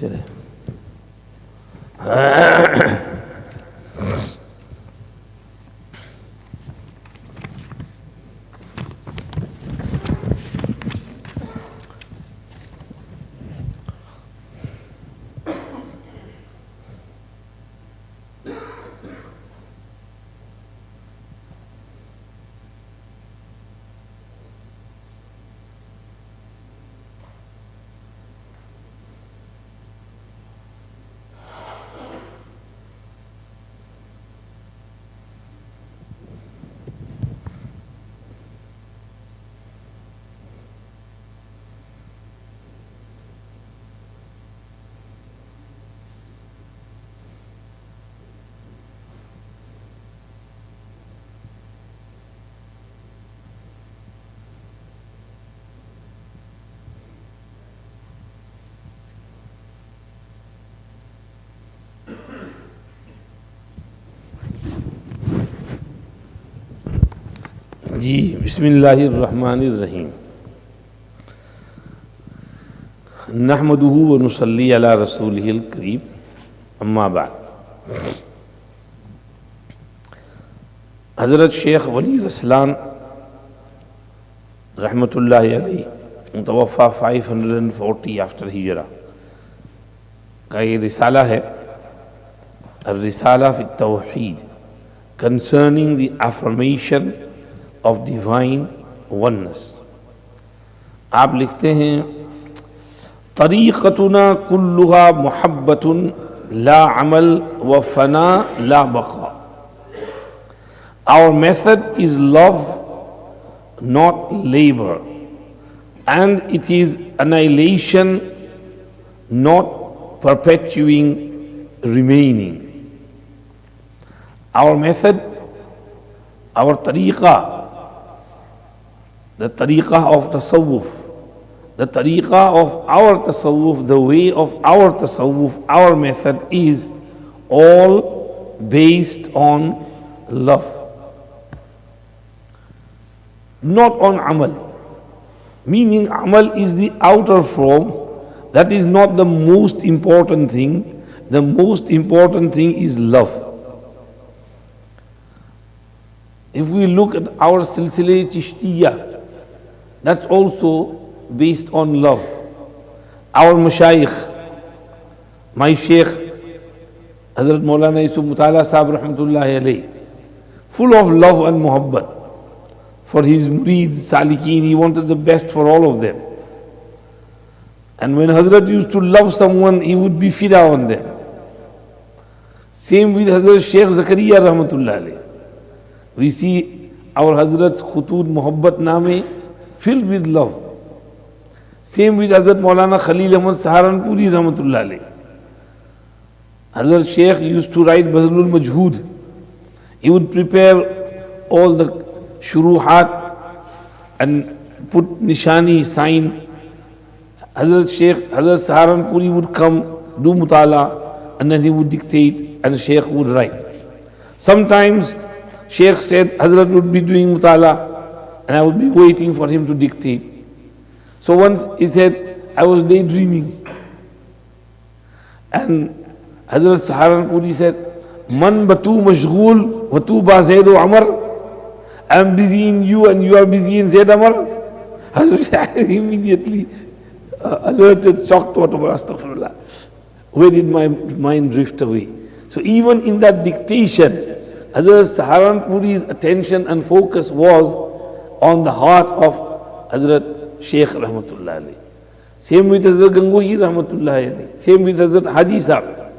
चले। जी बिस्मिल्लाहिर्रहमानिर्रहीम। नहमदुहु व नुसल्ली अला रसूलिहिल करीम, अम्मा बाद। हज़रत शेख वली रसलान रहमतुल्लाहि अलैहि मुतवफ़ा 540 आफ्टर हिजरा का ये रिसाला है, रिसाला फी तौहीद concerning the affirmation of divine oneness। आप लिखते हैं तरीक़तुना कुल्लुहा मुहब्बतुन ला अमल व फना ला बक़ा। Our method is love, not labor, and it is annihilation, not perpetuating, remaining. Our method, our tariqah, the tariqah of tasawwuf, the tariqah of our tasawwuf, the way of our tasawwuf, our method is all based on love, not on amal. Meaning amal is the outer form, that is not the most important thing. The most important thing is love. If we look at our silsile Chishtiya, that's also based on love. Our Shaikh, my Shaikh, Hazrat Maulana Yusuf Mutala Sahib Rahmatullahi Alayhi, full of love and muhabbat for his murids, salikeen, he wanted the best for all of them. And when Hazrat used to love someone, he would be fida on them. Same with Hazrat Shaykh Zakaria Rahmatullahi Alayhi. We see our Hazrat's Khutut Muhabbat Name filled with love. Same with Hazrat Maulana Khalil Ahmad Saharanpuri Rahmatullahi Alayhi. Hazrat Shaykh used to write Bazlul Majhood. He would prepare all the shuruhat and put nishani, sign. Hazrat Shaykh, Hazrat Saharanpuri would come, do mutala, and then he would dictate and Shaykh would write. Sometimes Shaykh said Hazrat would be doing mutala and I would be waiting for him to dictate. So once he said, I was daydreaming. And Hazrat Saharanpuri said, Man batu mashghul, watu ba Zaidu Amar. I am busy in you and you are busy in Zaid Amar. Hazrat immediately alerted, shocked, whatever, astaghfirullah. Where did my mind drift away? So even in that dictation, Hazrat Saharanpuri's attention and focus was on the heart of Hazrat Shaykh Rahmatullah Alayhi. Same with Hazrat Gangohi Rahmatullah Alayhi. Same with Hazrat Haji Sahib.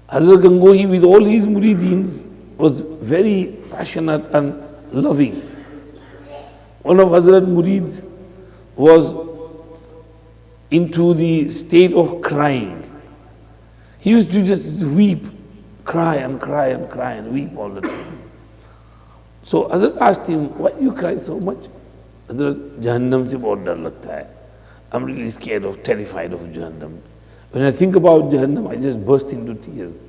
Hazrat Gangohi with all his murideens was very passionate and loving. One of Hazrat murids was into the state of crying. He used to just weep, cry and cry and cry and weep all the time. So Hazrat asked him, why you cry so much? Hazrat, Jahannam se bahut dar lagta hai. I'm really scared of, terrified of Jahannam. When I think about Jahannam, I just burst into tears.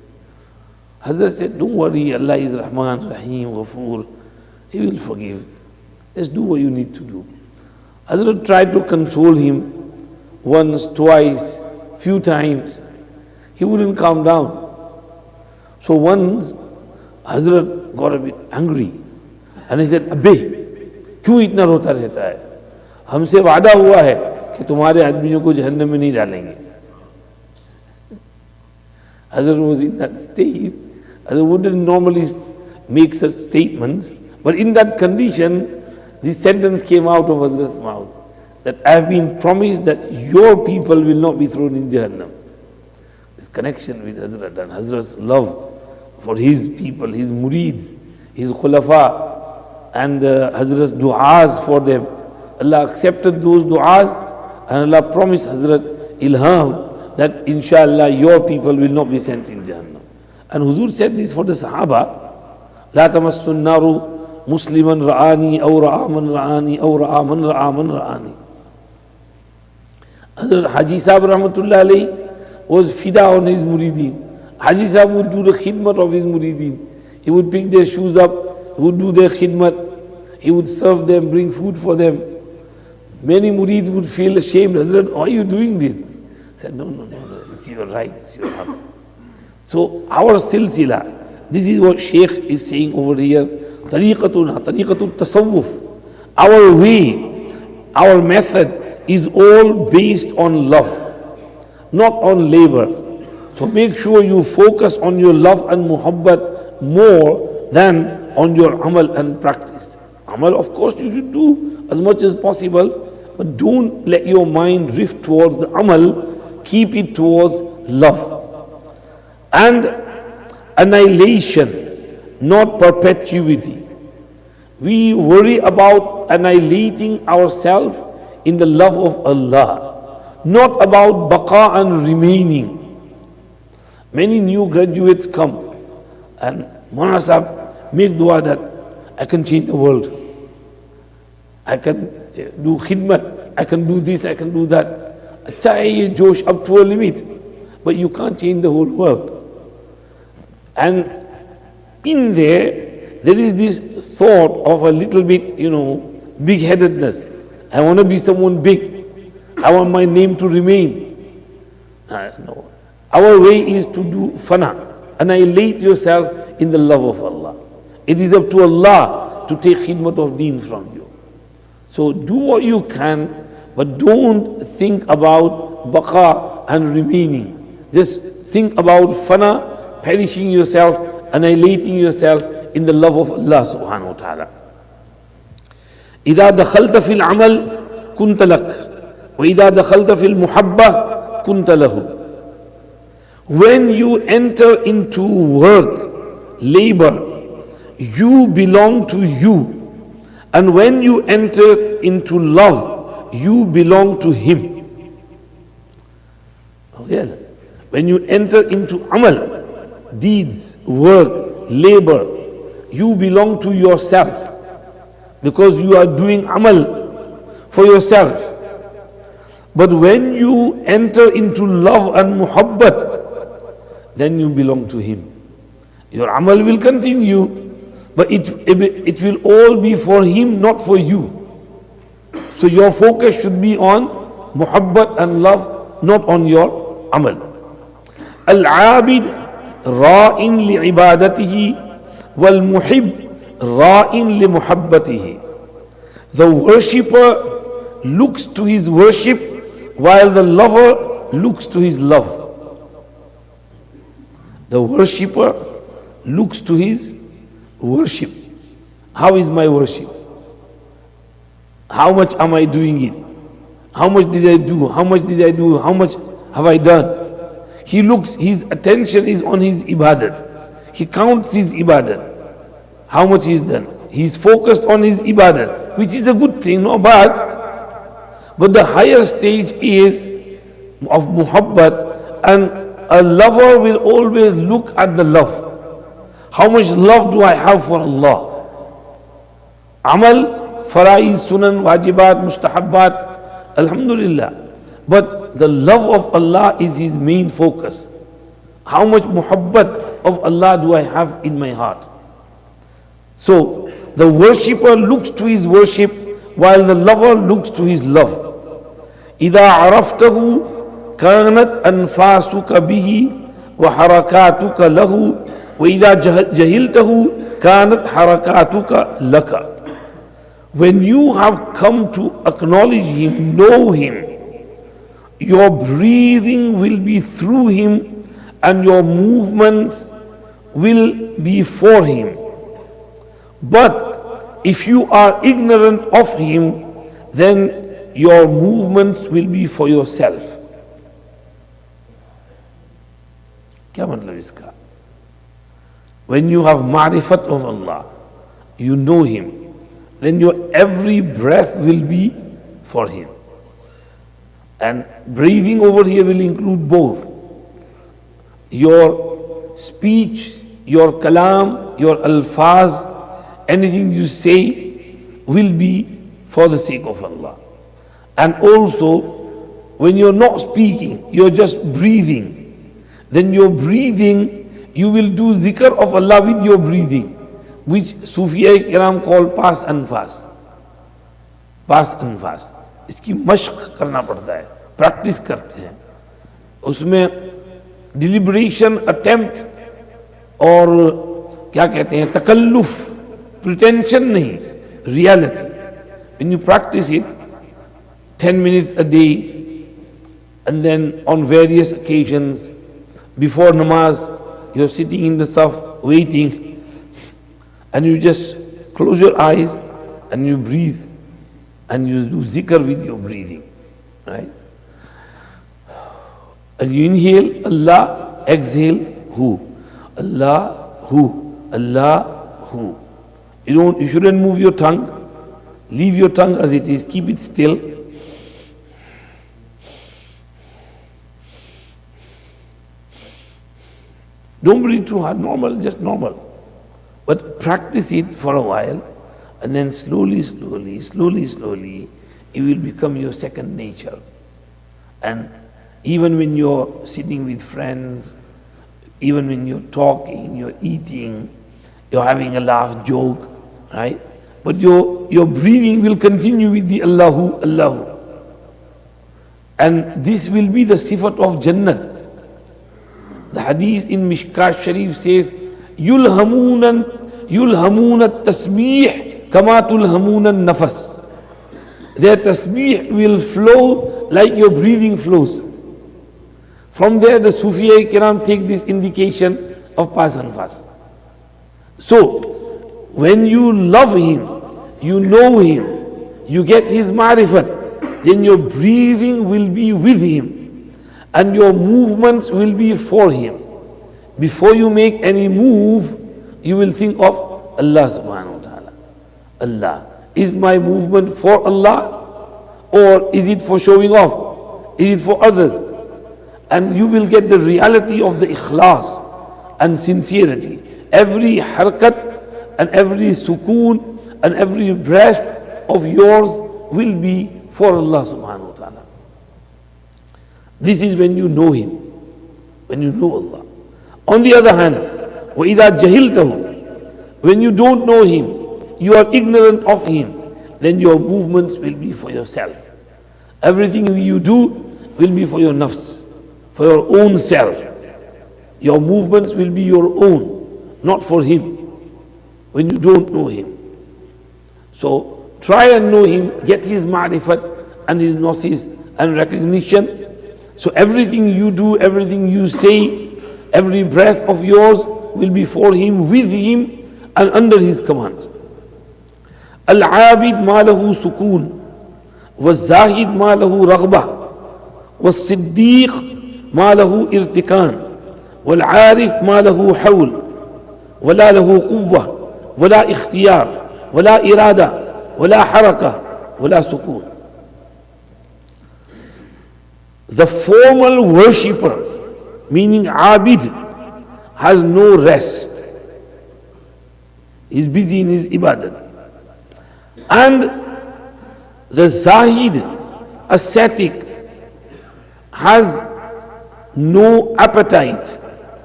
Hazrat said, don't worry, Allah is Rahman, Rahim, Ghafoor. He will forgive. Just do what you need to do. Hazrat tried to console him once, twice, few times. He wouldn't calm down. So once Hazrat got a bit angry and he said, "Abbe, क्यों इतना रोता रहता है? हमसे वादा हुआ है कि तुम्हारे आदमियों को जहन्नम में नहीं डालेंगे." Hazrat was in that state. Hazrat wouldn't normally make such statements, but in that condition, this sentence came out of Hazrat's mouth, that I have been promised that your people will not be thrown in Jahannam. This connection with Hazrat and Hazrat's love for his people, his murids, his khulafa, and Hazrat's du'as for them. Allah accepted those du'as, and Allah promised Hazrat ilham that inshallah your people will not be sent in Jahannam. And Huzur said this for the Sahaba, لا تمس النار مسلما رآني أو رآ من رآني أو رآ من رآ من رآني. Hazrat Haji Sahib Rahmatullah alayhi was fida on his murideen. Haji Sahib would do the khidmat of his murideen. He would pick their shoes up, he would do their khidmat, he would serve them, bring food for them. Many murids would feel ashamed. Hazrat, why are you doing this? He said, no, it's your right, it's your haq. So our silsila, this is what Shaikh is saying over here. Tariqatuna, tariqatul tasawwuf. Our way, our method is all based on love, not on labor. So make sure you focus on your love and muhabbat more than on your amal and practice. Amal, of course, you should do as much as possible, but don't let your mind drift towards the amal. Keep it towards love. And annihilation, not perpetuity. We worry about annihilating ourselves in the love of Allah, not about baqa and remaining. Many new graduates come and Maulana Sahib, make dua that I can change the world. I can do khidmat, I can do this, I can do that. Acha hai ye josh up to a limit, but you can't change the whole world. And in there is this thought of a little bit, big-headedness. I want to be someone big. I want my name to remain. No. Our way is to do fana. Annihilate yourself in the love of Allah. It is up to Allah to take khidmat of deen from you. So do what you can, but don't think about baqa and remaining. Just think about fana, perishing yourself, annihilating yourself in the love of Allah subhanahu wa ta'ala. إذا دخلت في العمل كنت لك وإذا دخلت في المحبة كنت له. When you enter into work, labor, you belong to you. And when you enter into love, you belong to him. Okay. When you enter into amal, deeds, work, labor, you belong to yourself. Because you are doing amal for yourself. But when you enter into love and muhabbat, then you belong to him. Your amal will continue, but it will all be for him, not for you. So your focus should be on muhabbat and love, not on your amal. Al-abid ra'in li'ibadatihi wal-muhib ra'in li-muhabbatihi. The worshipper looks to his worship while the lover looks to his love. The worshipper looks to his worship. How is my worship? How much am I doing it? How much did I do? How much did I do? How much have I done? He looks, his attention is on his ibadat. He counts his ibadat. How much he's done. He's focused on his ibadat, which is a good thing, not bad. But the higher stage is of muhabbat, and a lover will always look at the love. How much love do I have for Allah? Amal, faraiz, sunan, wajibat, mustahabbat, alhamdulillah. But the love of Allah is his main focus. How much muhabbat of Allah do I have in my heart? So the worshipper looks to his worship while the lover looks to his love. إِذَا عَرَفْتَهُ كانت أنفاسك به وحركاتك له وإذا جهلته كانت حركاتك لك. When you have come to acknowledge him, know him, your breathing will be through him and your movements will be for him. But if you are ignorant of him, then your movements will be for yourself. क्या मतलब इसका? When you have ma'rifat of Allah, you know him, then your every breath will be for him. And breathing over here will include both your speech, your kalam, your alfaz, anything you say will be for the sake of Allah. And also, when you're not speaking, you're just breathing, then your breathing, you will do zikr of Allah with your breathing, which Sufiya Kiram call pass and fast. Pass and fast. इसकी मश्क करना पड़ता है, practice करते हैं उसमें, deliberation, attempt और क्या कहते हैं तकल्लुफ, प्रिटेंशन नहीं, reality. When you practice it 10 minutes a day and then on various occasions before namaz you're sitting in the saf waiting and you just close your eyes and you breathe and you do zikr with your breathing, right? And you inhale Allah, exhale who? Allah, who? Allah, who? You shouldn't move your tongue. Leave your tongue as it is, keep it still. Don't breathe too hard, normal, just normal. But practice it for a while and then slowly, it will become your second nature. And even when you're sitting with friends, even when you're talking, you're eating, you're having a laugh, joke, right? But your breathing will continue with the Allahu, Allahu. And this will be the sifat of Jannat. The hadith in Mishkat Sharif says, Yulhamuna tasbih kama tulhamuna nafas. Their tasbih will flow like your breathing flows. From there the Sufiya Kiram take this indication of pass and fast. So, when you love him, you know him, you get his ma'rifat, then your breathing will be with him and your movements will be for him. Before you make any move, you will think of Allah subhanahu wa ta'ala. Allah. Is my movement for Allah or is it for showing off? Is it for others? And you will get the reality of the ikhlas and sincerity. Every harkat and every sukoon and every breath of yours will be for Allah subhanahu wa ta'ala. This is when you know him, when you know Allah. On the other hand, وَإِذَا جَهِلْتَهُ, when you don't know him, you are ignorant of him, then your movements will be for yourself. Everything you do will be for your nafs, for your own self. Your movements will be your own, not for him, when you don't know him. So try and know him, get his ma'rifat and his gnosis and recognition. So everything you do, everything you say, every breath of yours will be for him, with him and under his command. Al-abid ma lahu sukoon, wal-zahid ma lahu raghbah, wal-siddiq ma lahu irtikan, wal-arif ma lahu hawl, wala lahu quwwah, wala ikhtiyar, ولا إرادة ولا حركة ولا سكون. The formal worshipper, meaning abid, has no rest. He's busy in his ibadat. And the zahid, ascetic, has no appetite,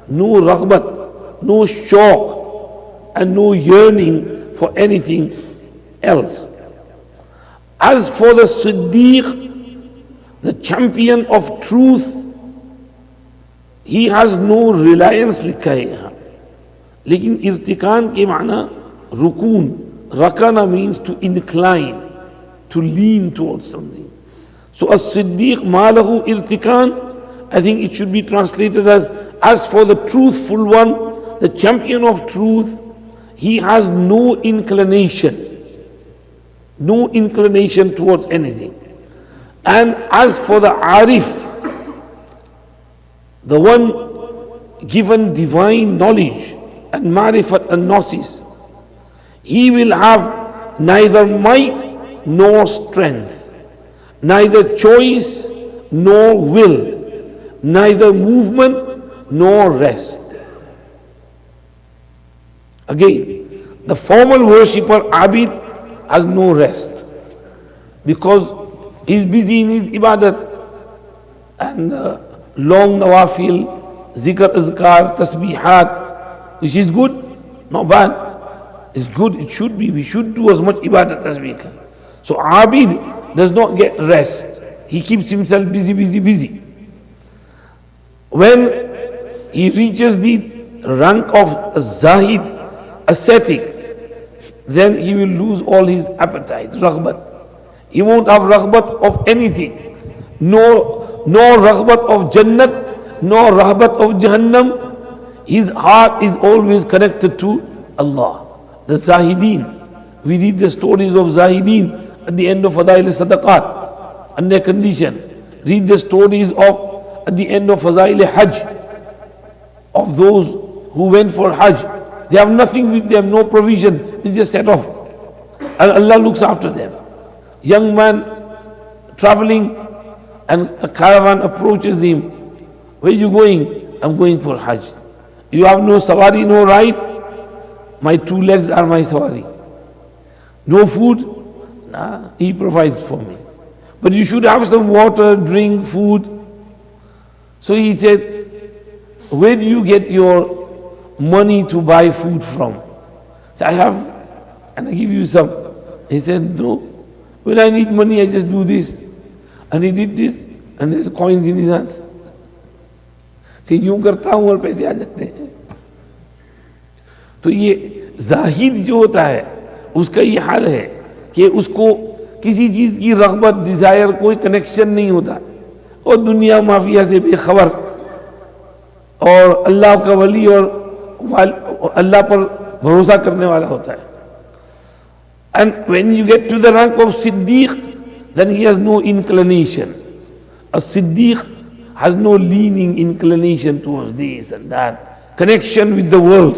no raghbat, no shauq, and no yearning for anything else. As for the Siddiq, the champion of truth he has no reliance लिखा है यहाँ, लेकिन irtikan के माना rukun, rakana means to incline, to lean towards something. So as-siddiq malahu irtikan, I think it should be translated as for the truthful one, the champion of truth, he has no inclination towards anything. And as for the arif, the one given divine knowledge and marifat and gnosis, he will have neither might nor strength, neither choice nor will, neither movement nor rest. Again, the formal worshipper Abid has no rest because he's busy in his ibadat and long nawafil, zikr, azkar, tasbihat, which is good, not bad. It's good, it should be. We should do as much ibadat as we can. So Abid does not get rest. He keeps himself busy. When he reaches the rank of Zahid, ascetic, then he will lose all his appetite, raghbat. He won't have raghbat of anything. No raghbat of Jannat, no raghbat of Jahannam. His heart is always connected to Allah. The Zahideen, we read the stories of Zahideen at the end of Fadail Sadaqat and their condition. Read the stories of at the end of Fadail Hajj, of those who went for Hajj. They have nothing with them, no provision, they just set off. And Allah looks after them. Young man traveling and a caravan approaches him. Where are you going? I'm going for Hajj. You have no sawari, no ride? My 2 legs are my sawari. No food? Nah, he provides for me. But you should have some water, drink, food. So he said, where do you get your money to buy food from? So I have, and I give you some. He said, no. When I need money, I just do this. And he did this, and there's coins in his hands. कि यूं करता हूं और पैसे आ जाते हैं. तो ये जाहिद जो होता है उसका ये हाल है कि उसको किसी चीज की रग़बत, डिजायर, कोई कनेक्शन नहीं होता और दुनिया माफिया से बेखबर और अल्लाह का वली और अल्लाह पर भरोसा करने वाला होता है. And when you get to the rank of Siddiq, then he has no inclination. A Siddiq has no leaning inclination towards this and that, connection with the world.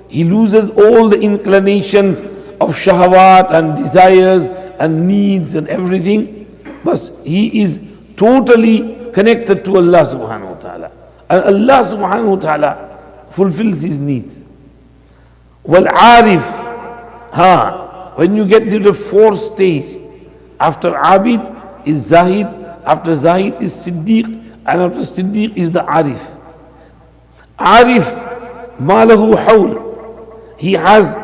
He loses all the inclinations of shahawat and desires and needs and everything, but he is totally connected to Allah subhanahu wa ta'ala. And Allah subhanahu wa ta'ala fulfills his needs. Wal arif, when you get to the 4th stage, after Abid is Zahid, after Zahid is Siddiq, and after Siddiq is the Arif. Arif, malahu hawl. He has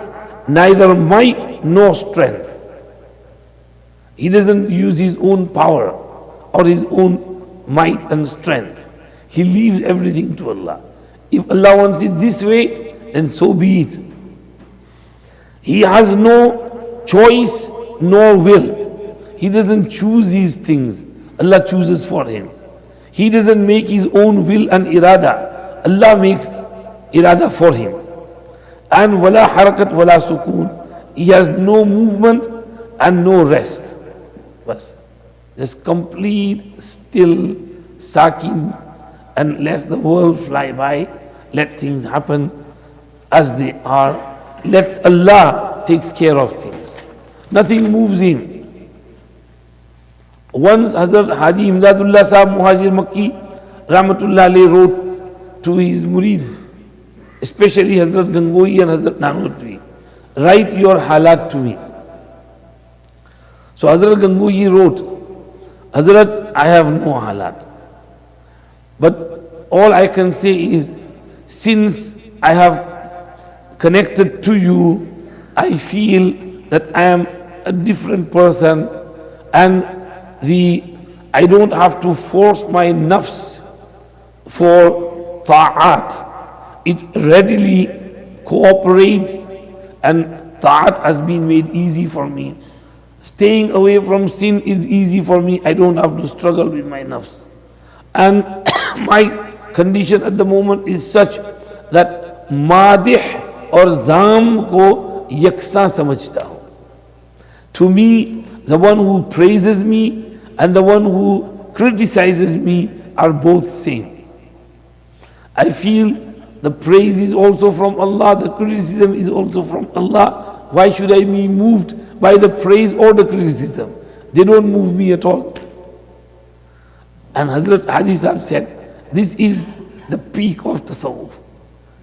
neither might nor strength. He doesn't use his own power or his own might and strength. He leaves everything to Allah. If Allah wants it this way, then so be it. He has no choice nor will. He doesn't choose these things. Allah chooses for him. He doesn't make his own will and irada. Allah makes irada for him. And wala harakat wala sukoon. He has no movement and no rest. Bas. Just complete, still, sakin, and let the world fly by. Let things happen as they are. Let Allah takes care of things. Nothing moves him. Once Hazrat Haji Imdadullah Sahab Muhajir Makki Rahmatullah alayhi wrote to his murid, especially Hazrat Gangoi and Hazrat Nanotri, write your halat to me. So Hazrat Gangoi wrote, Hazrat, I have no halat. But all I can say is, since I have connected to you, I feel that I am a different person and I don't have to force my nafs for ta'at. It readily cooperates, and ta'at has been made easy for me. Staying away from sin is easy for me. I don't have to struggle with my nafs. And my condition at the moment is such that madih or zam ko yaksa samajhta hu. To me, the one who praises me and the one who criticizes me are both same. I feel the praise is also from Allah, the criticism is also from Allah. Why should I be moved by the praise or the criticism? They don't move me at all. And Hazrat Haji Sahib said, this is the peak of tasawwuf.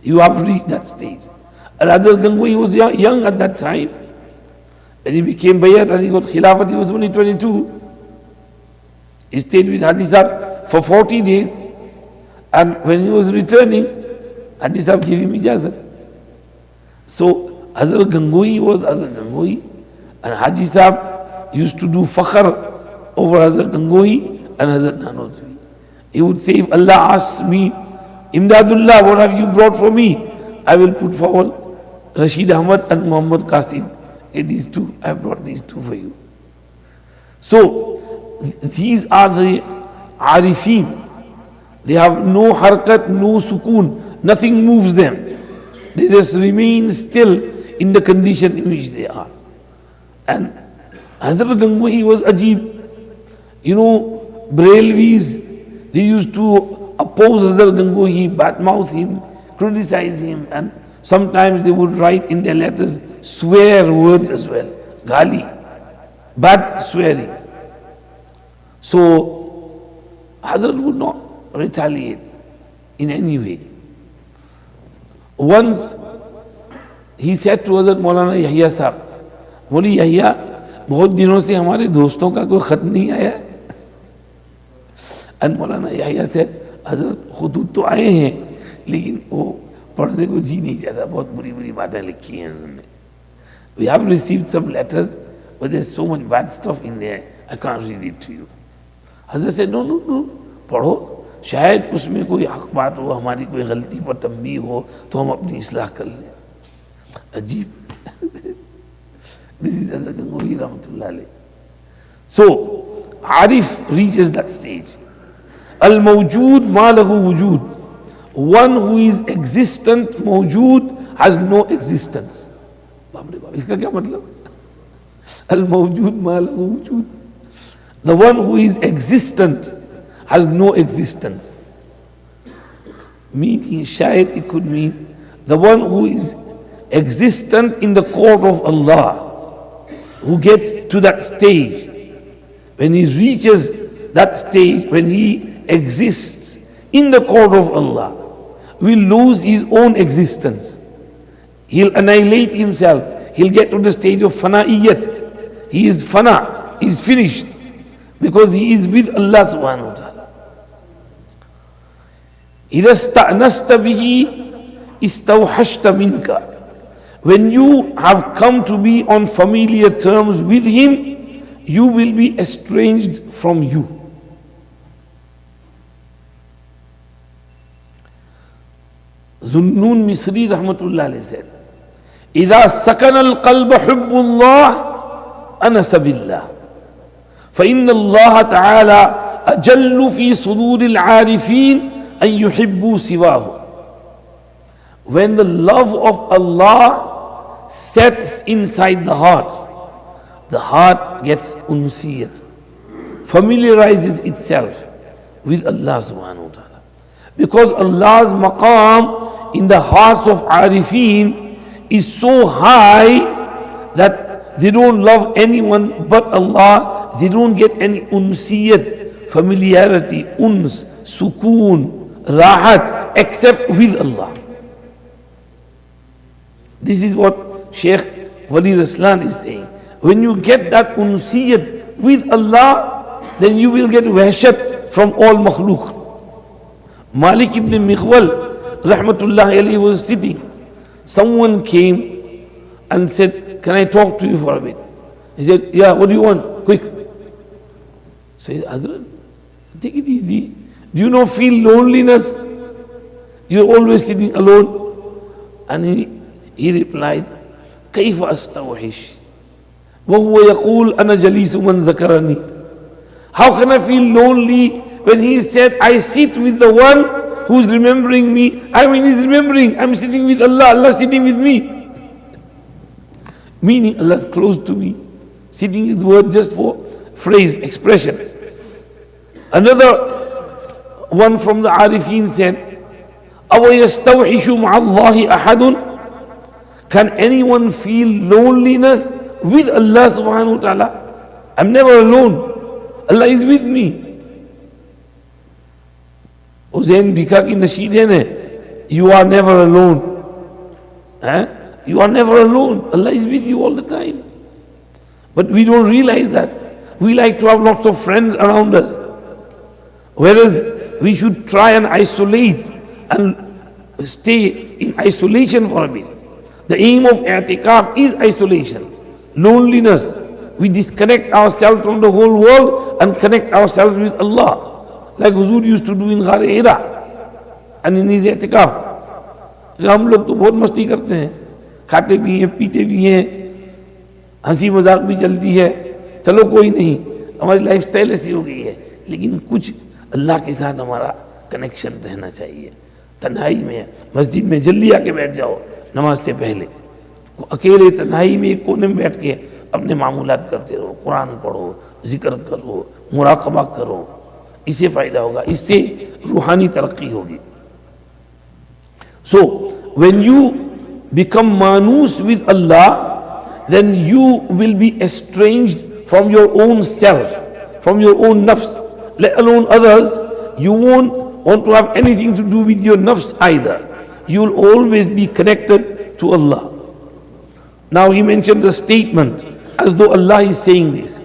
You have reached that stage. And Hazrat Gangohi was young at that time. When he became Bayat and he got Khilafat, he was only 22. He stayed with Haji Sahib for 40 days. And when he was returning, Haji Sahib gave him ijazat. So Hazrat Gangohi was Hazrat Gangohi. And Haji Sahib used to do fakhr over Hazrat Gangohi and Hazrat Nanodwi. He would say, if Allah asks me, Imdadullah, what have you brought for me? I will put forward Rashid Ahmad and Muhammad Qasim. These two, I have brought these two for you. So, these are the Arifin. They have no harkat, no sukoon. Nothing moves them. They just remain still in the condition in which they are. And Hazrat Gangohi was Ajib. You know, Brailvis, they used to oppose Hazrat Gangohi, badmouth him, criticize him, and sometimes they would write in their letters swear words as well. Gali, bad swearing. So Hazrat would not retaliate in any way. Once he said to Hazrat Maulana Yahya Sahib, बोली यहिया बहुत दिनों से हमारे दोस्तों का कोई खत नहीं आया. And मौलाना यहिया said, हजरत खुतूत तो आए हैं लेकिन वो पढ़ने को जी नहीं चाहता, बहुत बुरी बुरी बातें लिखी हैं उसमें. We have received some letters but there's so much bad stuff in there, I can't read it to you. Hazrat said, no, पढ़ो, शायद उसमें कोई हक बात हो, हमारी कोई गलती पर तंबी हो तो हम अपनी इस्लाह कर लें. अजीब. This is Hazrat Gangohi Rahmatullah alayhi. So, Arif reaches that stage. Al-Mawjood ma lahu wujud. One who is existent, Mawjood, has no existence. Baap re baap, iska kya matlab? Al-Mawjood ma lahu wujud. The one who is existent has no existence. Meaning, shayad it could mean the one who is existent in the court of Allah, who gets to that stage, when he reaches that stage, when he exists in the court of Allah, will lose his own existence. He'll annihilate himself. He'll get to the stage of fana'iyat. He is fana, he is finished, because he is with Allah subhanahu wa ta'ala. إِذَا اسْتَأْنَسْتَ بِهِ إِسْتَوْحَشْتَ مِنْكَ. When you have come to be on familiar terms with him, you will be estranged from you. Zunnun Misri Rahmatullah alayhi said, إِذَا سَكَنَ الْقَلْبَ حُبُّ اللَّهِ أَنَسَ بِاللَّهِ فَإِنَّ اللَّهَ تَعَالَى أَجَلُّ فِي صُدُورِ الْعَارِفِينَ أَن يُحِبُّوا سِوَاهُ. When the love of Allah sets inside the heart gets unsiyat, familiarizes itself with Allah subhanahu wa ta'ala. Because Allah's maqam in the hearts of Arifin is so high that they don't love anyone but Allah. They don't get any unsiyat, familiarity, uns, sukoon, rahat, except with Allah. This is what Shaikh Wali Raslan is saying. When you get that unsiyat with Allah, then you will get wahshat from all makhluk. Malik ibn Mighwal Rahmatullah alayhi was sitting. Someone came and said, can I talk to you for a bit? He said, yeah, what do you want? Quick. So he said, Hazrat, take it easy. Do you not feel loneliness? You're always sitting alone. And he replied, كيف أستوحش وهو يقول أنا جليس من ذكرني. How can I feel lonely when he said, I sit with the one who's remembering me? I mean, he's remembering, I'm sitting with Allah, Allah sitting with me. Meaning Allah's close to me. Sitting is the word just for phrase, expression. Another one from the Arifin said, أَوَ يَسْتَوْحِشُ مَعَ اللَّهِ أَحَدٌ. Can anyone feel loneliness with Allah subhanahu wa ta'ala? I'm never alone. Allah is with me. Hussain Bika ki nasheed hai na, you are never alone. You are never alone. Allah is with you all the time. But we don't realize that. We like to have lots of friends around us. Whereas we should try and isolate and stay in isolation for a bit. The aim of i'tikaf is isolation, loneliness. We disconnect ourselves from the whole world and connect ourselves with Allah. Like Huzur used to do in Ghar Hira and in his i'tikaf. हम लोग तो बहुत मस्ती करते हैं, खाते भी हैं, पीते भी हैं, हंसी मजाक भी चलती है, चलो कोई नहीं, हमारी लाइफस्टाइल ऐसी हो गई है, लेकिन कुछ अल्लाह के साथ हमारा कनेक्शन रहना चाहिए. तन्हाई में मस्जिद में जल्दी आके बैठ जाओ नमाज से पहले, अकेले तन्हाई में एक कोने में बैठ के अपने मामूलात करते रहो, कुरान पढ़ो, जिक्र करो, मुराकबा करो. इससे फायदा होगा, इससे रूहानी तरक्की होगी. So when you become manus with Allah, then you will be estranged from your own self, from your own nafs, let alone others. You won't want to have anything to do with your nafs either. You will always be connected to Allah. Now he mentioned the statement as though Allah is saying this.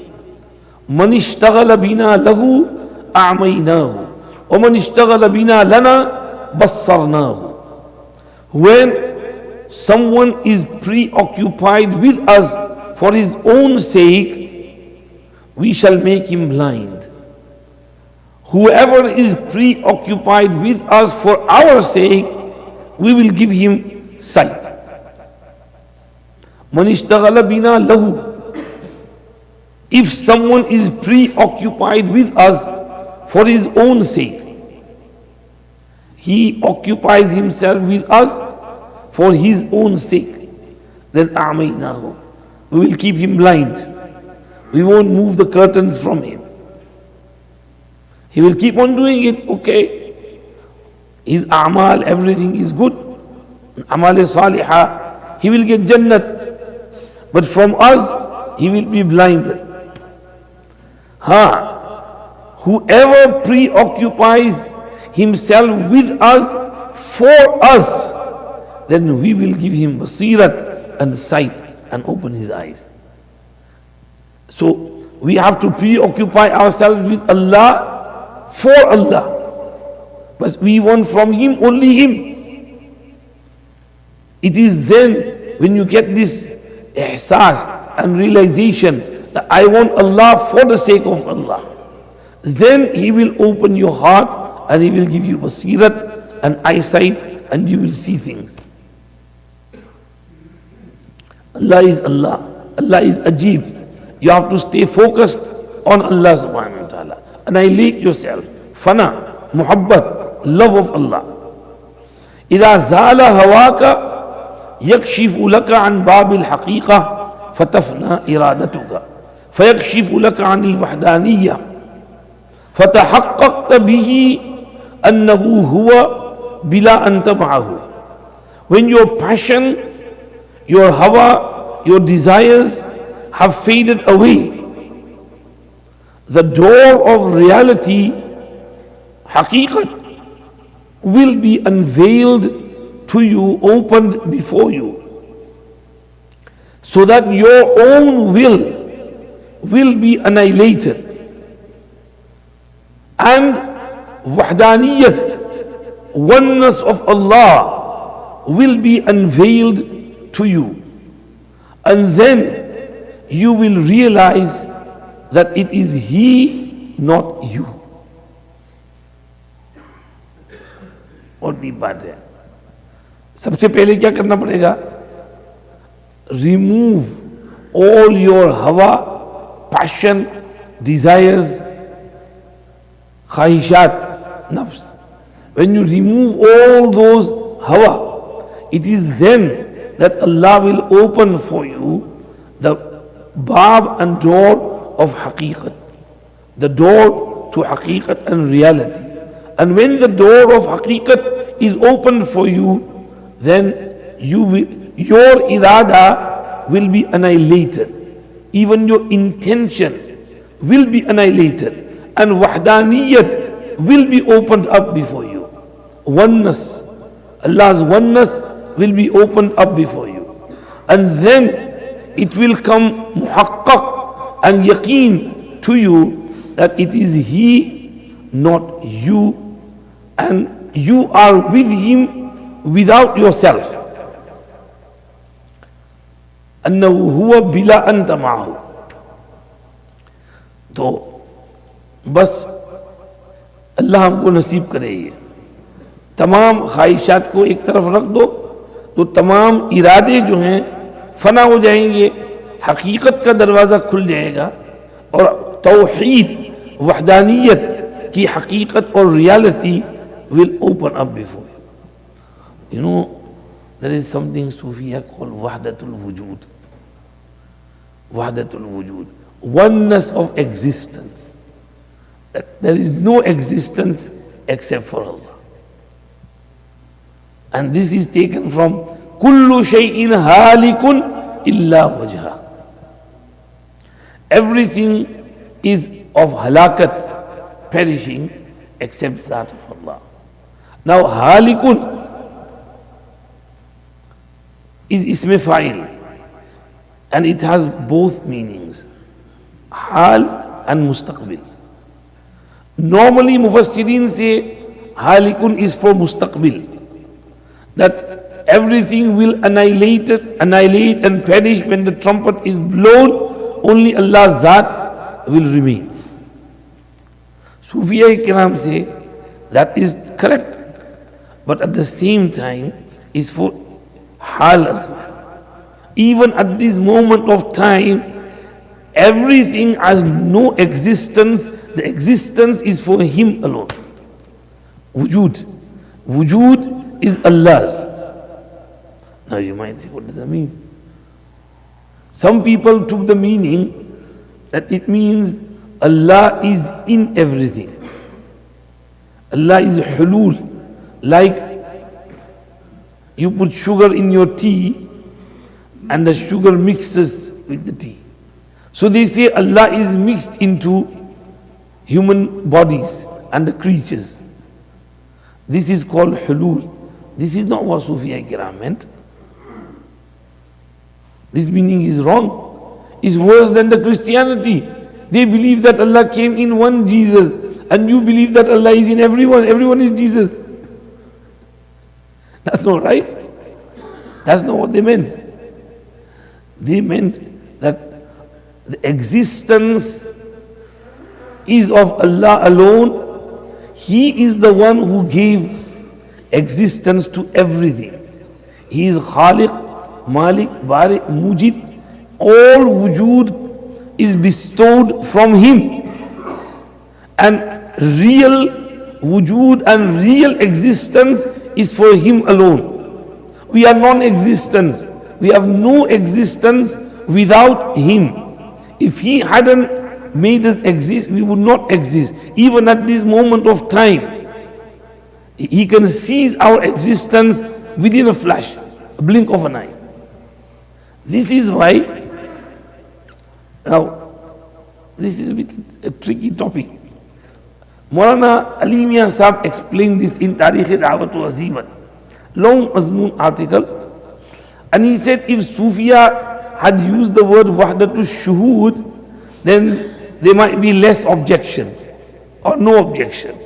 Man ishtaghala bina lahu a'maynahu wa man ishtaghala bina lana bassarnahu. When someone is preoccupied with us for his own sake, we shall make him blind. Whoever is preoccupied with us for our sake, we will give him sight. Man ishtaghala bina lahu. If someone is preoccupied with us for his own sake, he occupies himself with us for his own sake, then a'maynahu. We will keep him blind. We won't move the curtains from him. He will keep on doing it, okay. His a'mal, everything is good. Amal salihah, he will get jannat. But from us, he will be blinded. Whoever preoccupies himself with us for us, then we will give him basirat and sight and open his eyes. So we have to preoccupy ourselves with Allah for Allah, but we want from him only him. It is then when you get this ihsas and realization that I want Allah for the sake of Allah, then he will open your heart and he will give you basirat and eyesight and you will see things. Allah is Allah. Allah is Ajib. You have to stay focused on Allah subhanahu wa ta'ala. Annihilate yourself. Fana, muhabbat, love of Allah. إذا زال هواك يكشف لك عن باب الحقيقة فتفنى إرادتك فيكشف لك عن الوحدانية فتحققت به أنه هو بلا أن تبعه. When your passion, your hawa, your desires have faded away, the door of reality, haqiqat, will be unveiled to you, opened before you, so that your own will be annihilated and wahdaniyat, oneness of Allah, will be unveiled to you. And then you will realize that it is He, not you. और deep बात है। सबसे पहले क्या करना पड़ेगा? Remove all your हवा, passion, desires, ख्वाहिशात, नफ्स. When you remove all those hawa, it is then that Allah will open for you the bab and door of haqiqat, the door to haqiqat and reality. And when the door of haqiqat is opened for you, then your irada will be annihilated. Even your intention will be annihilated. And wahdaniyat will be opened up before you. Oneness, Allah's oneness will be opened up before you. And then it will come muhaqqaq and yaqeen to you that it is He, not you, and you are with Him without yourself. अन्नहु हुवा बिला अंत माहू. तो बस अल्लाह हमको नसीब करे ये. तमाम ख्वाहिशात को एक तरफ रख दो तो तमाम इरादे जो हैं फना हो जाएंगे, हकीकत का दरवाज़ा खुल जाएगा और तौहीद, वहदानियत की हकीकत और reality will open up before you. You know, there is something Sufiya called Wahdatul Wujud. Wahdatul Wujud. Oneness of existence. That there is no existence except for Allah. And this is taken from Kullu shay'in halikun illa wajha. Everything is of halakat, perishing, except that of Allah. Now halikun is isme fa'il, and it has both meanings, hal and mustaqbil. Normally mufassirin say halikun is for mustaqbil, that everything will annihilate and perish when the trumpet is blown, only Allah's Zat will remain. Sufiya Kiram say that is correct, but at the same time is for hal as well. Even at this moment of time, everything has no existence. The existence is for Him alone. Wujud. Wujud is Allah's. Now you might say, what does that mean? Some people took the meaning that it means Allah is in everything. Allah is hulul. Like you put sugar in your tea and the sugar mixes with the tea. So they say Allah is mixed into human bodies and the creatures. This is called hulul. This is not what Sufiya Kiram meant. This meaning is wrong. It's worse than the Christianity. They believe that Allah came in one Jesus, and you believe that Allah is in everyone. Everyone is Jesus. That's not right. That's not what they meant. They meant that the existence is of Allah alone. He is the one who gave existence to everything. He is Khaliq, Malik, Bari, Mujid. All wujud is bestowed from Him. And real wujud and real existence is for Him alone. We are non-existence. We have no existence without Him. If He hadn't made us exist, we would not exist. Even at this moment of time, He can seize our existence within a flash, a blink of an eye. This is why, now, this is a bit a tricky topic. Maulana Ali Mian Sahab explained this in Tarikh-e-Da'wat Azimat, long mazmoon article, and he said if Sufiya had used the word Wahdatul Shuhud, then there might be less objections or no objection.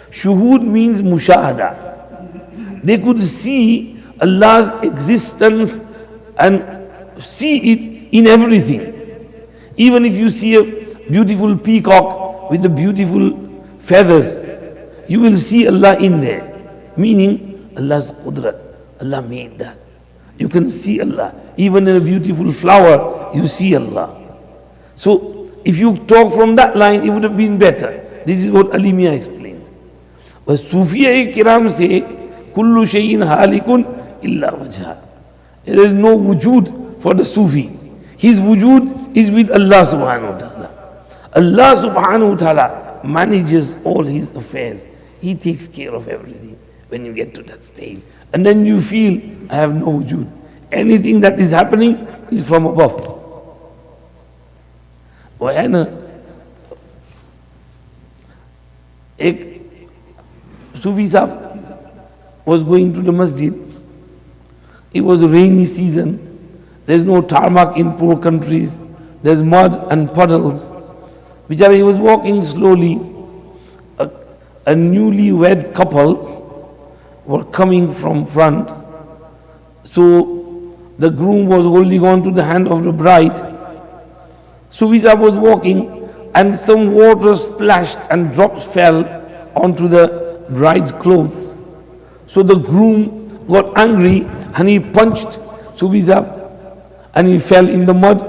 Shuhud means mushahada. They could see Allah's existence and see it in everything. Even if you see a beautiful peacock with the beautiful feathers, you will see Allah in there. meaning Allah's qudrat. Allah made that. You can see Allah. Even in a beautiful flower, you see Allah. So, if you talk from that line, it would have been better. This is what Alimia explained. But Sufiya Kiram say, Kullu shayin halikun illa wajha. There is no wujud for the Sufi. His wujud is with Allah subhanahu wa ta'ala. Allah subhanahu wa ta'ala manages all his affairs. He takes care of everything when you get to that stage. And then you feel, I have no wujud. Anything that is happening is from above. वो है ना एक सूफी साहब was going to the masjid. It was a rainy season. There's no tarmac in poor countries. There's mud and puddles. Bichara, he was walking slowly. A newlywed couple were coming from front. So the groom was holding on to the hand of the bride. Sufi Sahib was walking and some water splashed and drops fell onto the bride's clothes. So the groom got angry and he punched Sufi Sahib and he fell in the mud.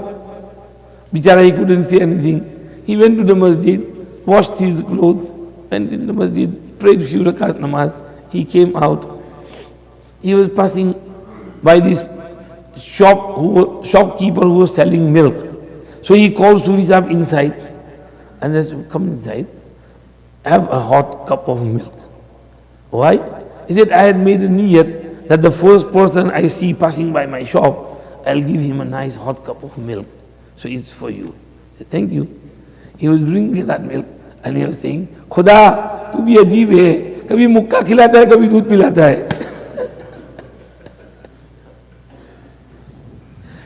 Bichara, he couldn't say anything. He went to the masjid, washed his clothes, went in the masjid, prayed few rakat namaz. He came out. He was passing by this shopkeeper who was selling milk. So he called Sufi Sahib inside and said, come inside, have a hot cup of milk. Why? He said, I had made a niyat that the first person I see passing by my shop, I'll give him a nice hot cup of milk. So it's for you. I said, thank you. He was drinking that milk and he was saying, Khuda, tu bhi ajeeb hai. Kabhi mukka khilata hai, kabhi doodh pilata hai.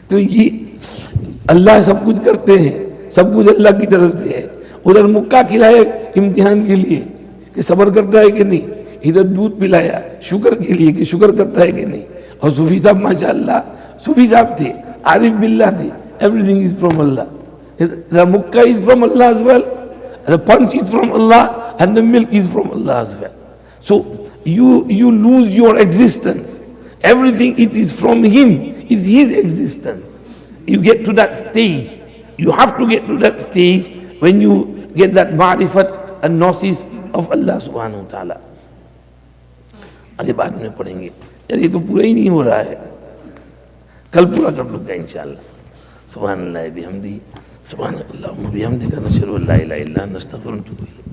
तो ये अल्लाह सब कुछ करते हैं, सब कुछ अल्लाह की तरफ से है. उधर मुक्का खिलाए इम्तिहान के लिए कि सब्र करता है कि नहीं, इधर दूध पिलाया शुक्र के लिए कि शुक्र करता है कि नहीं. और सूफी साहब माशाअल्लाह सूफी साहब थे, आरिफ बिल्लाह थे. Everything is from Allah. The mukka is from Allah as well, the punch is from Allah and the milk is from Allah as well. So you lose your existence. Everything it is from him, is his existence. You get to that stage. You have to get to that stage when you get that ma'rifat and gnosis of Allah subhanahu wa ta'ala. आगे बाद में पढ़ेंगे. यार ये तो पूरा ही नहीं हो रहा है, कल पूरा कर लूँगा इंशाअल्लाह. सुभान अल्लाह बिहम्दी, सुभान अल्लाह बिहम्दिका, नशहदु अल्ला इलाहा इल्ला अंता, नस्तगफिरुका व नतूबु इलैक.